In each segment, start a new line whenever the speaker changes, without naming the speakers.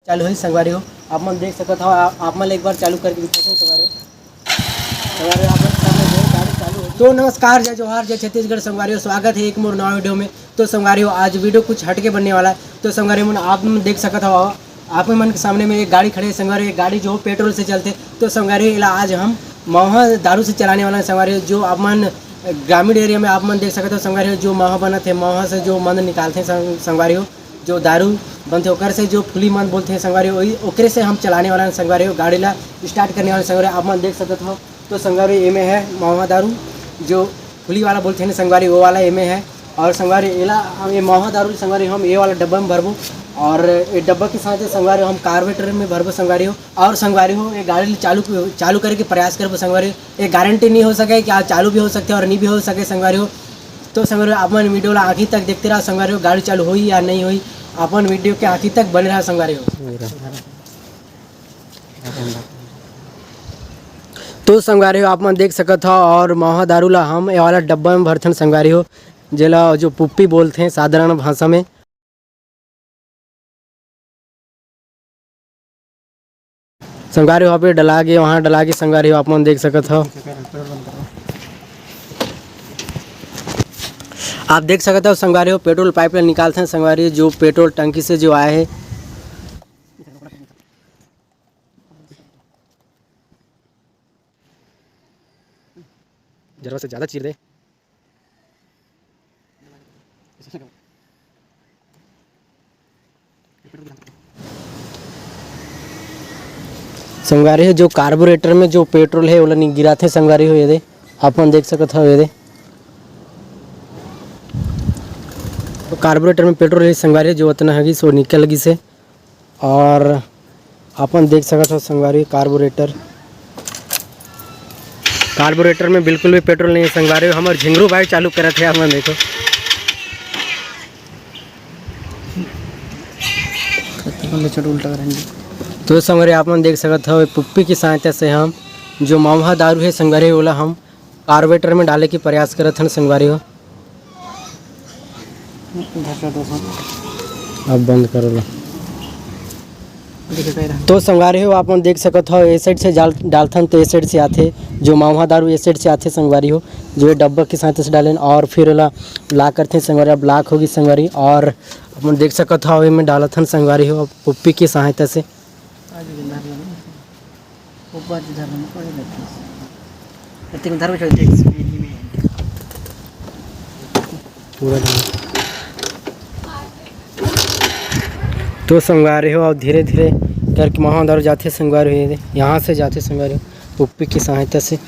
चालू है संगवारी हो आप मन देख सकत हो। आप मन एक बार चालू करके दिखाओ संगवारी हो। संगवारी आप मन सामने जो गाड़ी चालू है। तो नमस्कार, जय जोहार, जय छत्तीसगढ़ संगवारी हो। स्वागत है एक मोर नवा वीडियो में। तो संगवारी हो आज वीडियो कुछ हटके बनने वाला है। तो संगवारी मन आप मन देख सकत हो, आप मन के सामने में एक गाड़ी खड़ी है संगवारी। एक गाड़ी जो पेट्रोल से चलते। तो संगवारी आज हम महा दारू से चलाने वाला संगवारी जो आप मन ग्रामीण एरिया में आप मन देख सकते हो संगवारी हो। जो महा बनत है, महा से जो मन निकालते हैं संगवारी हो, जो दारू बनते ओकर से जो फुली मन बोलते हैं संगवारी वही ओकरे से हम चलाने वाला संगवारी हो। गाड़ी ला स्टार्ट करने वाले संगवारी आप मन देख सकते हो। तो संगवारी ए में है महा दारू जो फुली वाला बोलते हैं संगवारी वो वाला ए में है। और संगवारी एला ये महा दारू संगवारी हम ये वाला डब्बा में भरबो और ये डब्बा के साथ संगवारी हम कार्बोरेटर में भरबो संगवारी हो। और संगवारी हो ये गाड़ी चालू करके प्रयास करबो संगवारी। ये गारंटी नहीं हो सके कि चालू भी हो सकते और नहीं भी हो सके संगवारी हो। तो संगवारी आप मन वीडियो ला आखिर तक देखते रहा संगवारी हो। गाड़ी चालू हुई या नहीं हुई अपन वीडियो के आखिर तक बने रहा संगवारी हो। तो संगवारी हो आप मन देख सकत हो। और महा दारू ला हम ये वाला डब्बा में भरथन संगवारी हो, जेला जो पुप्पी बोलते हैं साधारण भाषा में। संगवारी हो पे डला के वहाँ डला के संगवारी हो आप मन देख सकत हो। आप देख सकते हो संगवारी हो पेट्रोल पाइप में निकालते हैं संगवारी जो पेट्रोल टंकी से जो आए हैं। जरा से ज़्यादा चीर दे। संगवारी हो जो कार्बोरेटर में जो पेट्रोल है वो नहीं गिराते हैं संगवारी हो। ये दे आप मन देख सकते हो। ये दे तो कार्बोरेटर में पेट्रोल है संगवारी जो उतना है सो निकल लगी से। और अपन देख सकते हो संगवारी कार्बोरेटर में बिल्कुल भी पेट्रोल नहीं है संगवारी। हमारे झिंगरू भाई चालू करे थे हम देखो। उल्टा करेंगे। तो संगवारी आप मन देख सकते हो पुप्पी की सहायता से हम जो महा दारू है संगवारी वाला हम कार्बोरेटर में डाले की प्रयास करते हैं संगवारी हो। अब बंद करो ला। तो संगवारी हो आप मन देख सकते हो ए साइड से डालथन तो ए साइड से आते जो महा दारू ए साइड से आते संगवारी हो जो डब्बा के साथ से डालें और फिर ला ला करते संगवारी। अब लाक होगी संगवारी और अपन देख सकते हो में डालथन संगवारी हो पुप्पी की सहायता से। तो संगवारी हो और धीरे धीरे करके महा दारू जाते संगवारी हो। यहाँ से जाते संगवारी हो पुप्पी की सहायता से।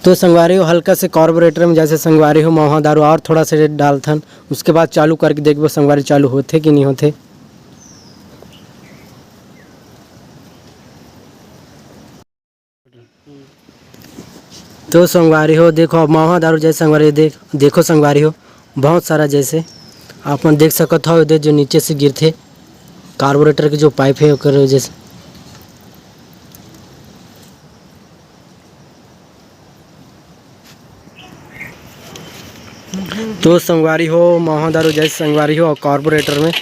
तो संगवारी हो हल्का से कार्बोरेटर में जैसे संगवारी हो महा दारू और थोड़ा सा डालथन उसके बाद चालू करके देखो संगवारी चालू होते कि नहीं होते। तो संगवारी हो देखो महा दारू जैसे संगवारी देखो संगवारी हो बहुत सारा जैसे आप देख सकते हो जो नीचे से गिरते कार्बोरेटर के जो पाइप है ओकर जैसे। तो संगवारी हो महा दारू जैसे संगवारी हो और कार्बोरेटर में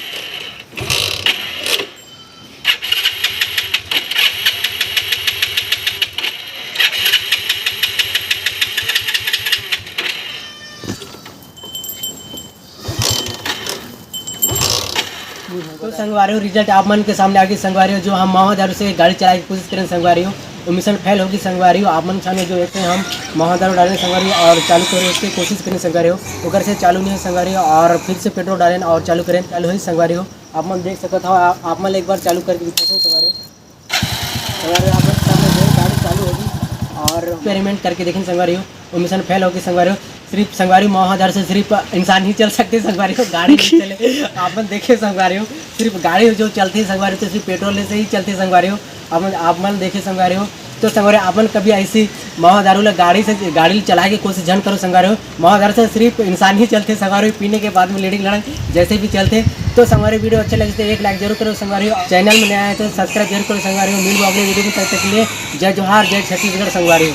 तो संगवारी हो रिजल्ट आप मन के सामने आगे संगवारी हो जो हम महा दारू से गाड़ी चलाने की कोशिश करें संगवारी हो वो मिशन फेल होगी संगवारी हो। आप मन सामने जो देखते हैं हम महा दारू डालें संगवारी और चालू करें उसकी कोशिश करें संगवारी हो उधर से चालू नहीं है संगवारी हो। और फिर से पेट्रोल डालें और चालू करें चालू है संगवारी हो। आप मन देख सकते हो। आप मन एक बार चालू करके दिखाते हैं संगवारी हो। आप मन सामने जो गाड़ी चालू होगी और एक्सपेरिमेंट करके देखें संगवारी हो वो मिशन फेल होगी संगवारी हो। सिर्फ संगवारी महा दारू से सिर्फ इंसान ही चल सकते संगवारी हो, गाड़ी नहीं चले। आप मन देखे संगवारी हो सिर्फ गाड़ी जो चलती है संगवारी तो सिर्फ पेट्रोल से ही चलती संगवारी हो। आप मन देखे संगवारी हो। तो संगवारी आप मन कभी ऐसी महा दारू ला गाड़ी चला के कोशिश जन करो संगवारी हो। महा दारू से सिर्फ इंसान ही चलते संगवारी हो। पीने के बाद में लेडी लड़क जैसे भी चलते तो संगवारी वीडियो अच्छे लगे तो एक लाइक जरूर करो संगवारी। चैनल में नया है तो सब्सक्राइब जरूर करो संगवारी। मिल अगले वीडियो में, तब तक के लिए जय जोहार, जय छत्तीसगढ़ संगवारी।